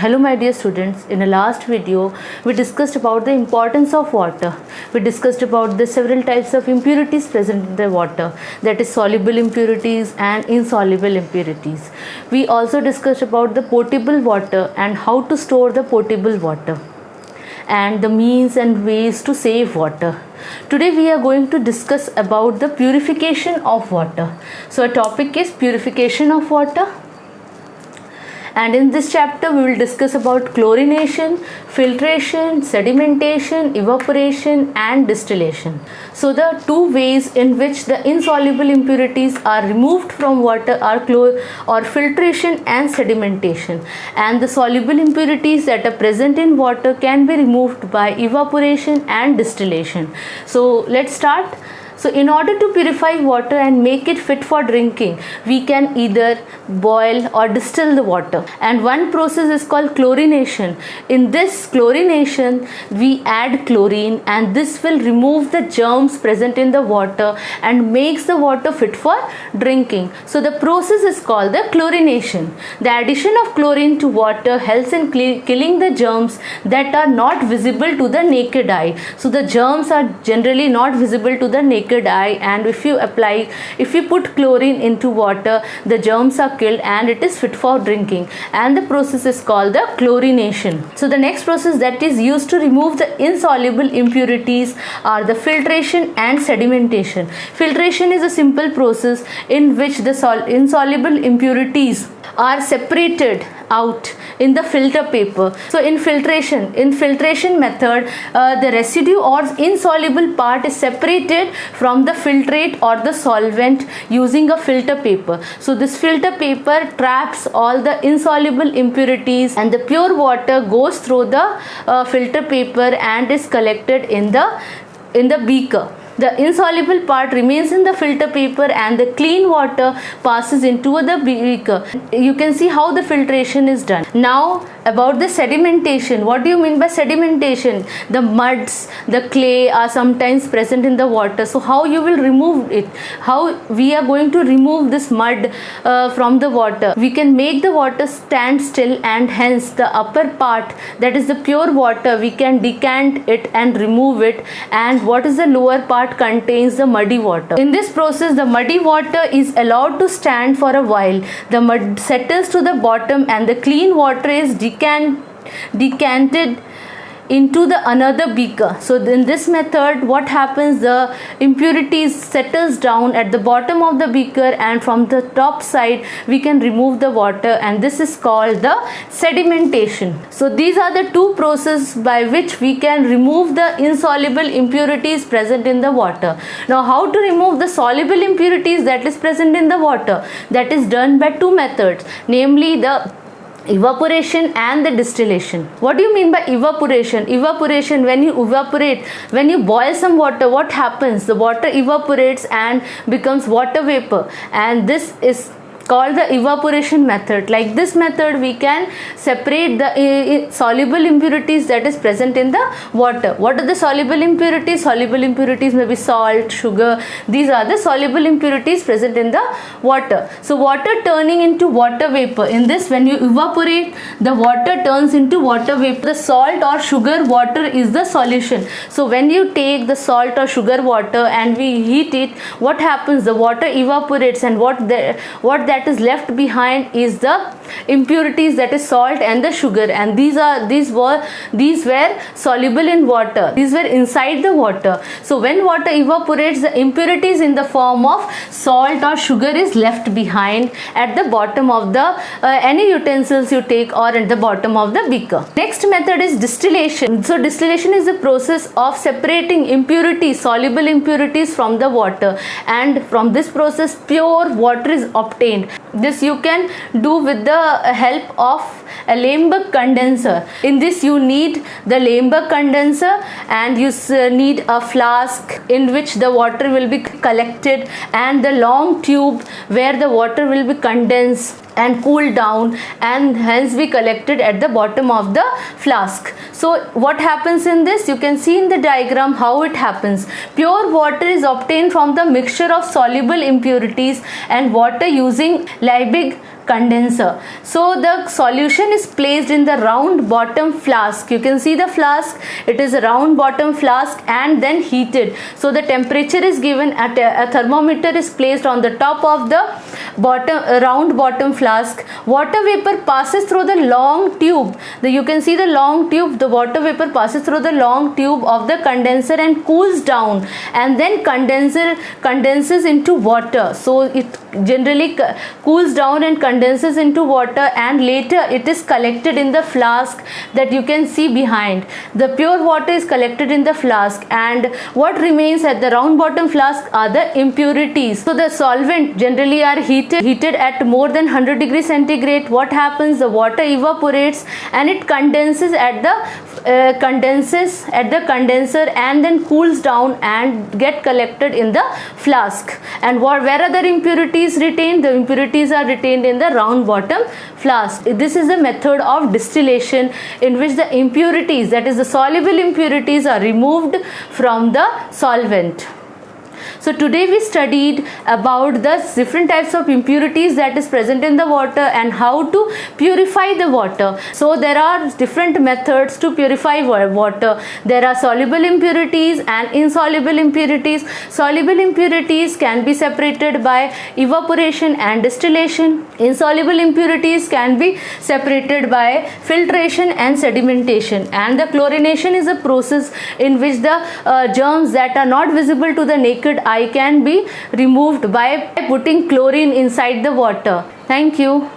Hello my dear students, in the last video we discussed about the importance of water. We discussed about the several types of impurities present in the water, that is soluble impurities and insoluble impurities. We also discussed about the potable water and how to store the potable water and the means and ways to save water. Today we are going to discuss about the purification of water. So our topic is purification of water. And in this chapter we will discuss about chlorination, filtration, sedimentation, evaporation and distillation. So the two ways in which the insoluble impurities are removed from water are filtration and sedimentation, and the soluble impurities that are present in water can be removed by evaporation and distillation. So let's start. So in order to purify water and make it fit for drinking, we can either boil or distill the water. And one process is called chlorination. In this chlorination, we add chlorine and this will remove the germs present in the water and makes the water fit for drinking. So the process is called the chlorination. The addition of chlorine to water helps in killing the germs that are not visible to the naked eye. So the germs are generally not visible to the naked eye, and if you put chlorine into water, the germs are killed and it is fit for drinking, and the process is called the chlorination. So the next process that is used to remove the insoluble impurities are the filtration and sedimentation. Filtration is a simple process in which the insoluble impurities are separated out in the filter paper. So in filtration method, the residue or insoluble part is separated from the filtrate or the solvent using a filter paper. So this filter paper traps all the insoluble impurities and the pure water goes through the filter paper and is collected in the beaker. The insoluble part remains in the filter paper and the clean water passes into the beaker. You can see how the filtration is done. Now about the sedimentation. What do you mean by sedimentation? The muds, the clay are sometimes present in the water. So how you will remove it? How we are going to remove this mud from the water? We can make the water stand still, and hence the upper part, that is the pure water, we can decant it and remove it, and what is the lower part contains the muddy water. In this process, the muddy water is allowed to stand for a while. The mud settles to the bottom and the clean water is decanted into the another beaker. So in this method, what happens, the impurities settles down at the bottom of the beaker, and from the top side we can remove the water, and this is called the sedimentation. So these are the two processes by which we can remove the insoluble impurities present in the water. Now how to remove the soluble impurities that is present in the water? That is done by two methods, namely the evaporation and the distillation. What do you mean by evaporation? Evaporation, when you boil some water, what happens? The water evaporates and becomes water vapor, and this is called the evaporation method. Like this method, we can separate the soluble impurities that is present in the water. What are the soluble impurities? Soluble impurities may be salt, sugar. These are the soluble impurities present in the water. So water turning into water vapor. In this, when you evaporate, the water turns into water vapor. The salt or sugar water is the solution. So when you take the salt or sugar water and we heat it, what happens? The water evaporates, and what that is left behind is the impurities, that is salt and the sugar, and these were soluble in water. These were inside the water. So when water evaporates, the impurities in the form of salt or sugar is left behind at the bottom of the any utensils you take, or at the bottom of the beaker. Next method is distillation. So distillation is the process of separating impurities, soluble impurities from the water, and from this process pure water is obtained. This you can do with the help of a Lamberg condenser. In this you need the Lamberg condenser, and you need a flask in which the water will be collected, and the long tube where the water will be condensed and cool down and hence be collected at the bottom of the flask. So what happens in this? You can see in the diagram how it happens. Pure water is obtained from the mixture of soluble impurities and water using Liebig condenser. So the solution is placed in the round bottom flask. You can see the flask, it is a round bottom flask and then heated. So the temperature is given at a thermometer is placed on the top of the round bottom flask. Water vapor passes through the long tube. You can see the long tube. The water vapor passes through the long tube of the condenser and cools down, and then condenses into water. So it generally cools down and condenses into water, and later it is collected in the flask that you can see behind. The pure water is collected in the flask, and what remains at the round bottom flask are the impurities. So the solvent generally are heated at more than 100 degrees centigrade. What happens? The water evaporates and it condenses at the condenser and then cools down and get collected in the flask. And where are the impurities retained? The impurities are retained in the round bottom flask. This is the method of distillation in which the impurities, that is the soluble impurities, are removed from the solvent. So today we studied about the different types of impurities that is present in the water and how to purify the water. So there are different methods to purify water. There are soluble impurities and insoluble impurities. Soluble impurities can be separated by evaporation and distillation. Insoluble impurities can be separated by filtration and sedimentation. And the chlorination is a process in which the germs that are not visible to the naked eye can be removed by putting chlorine inside the water. Thank you.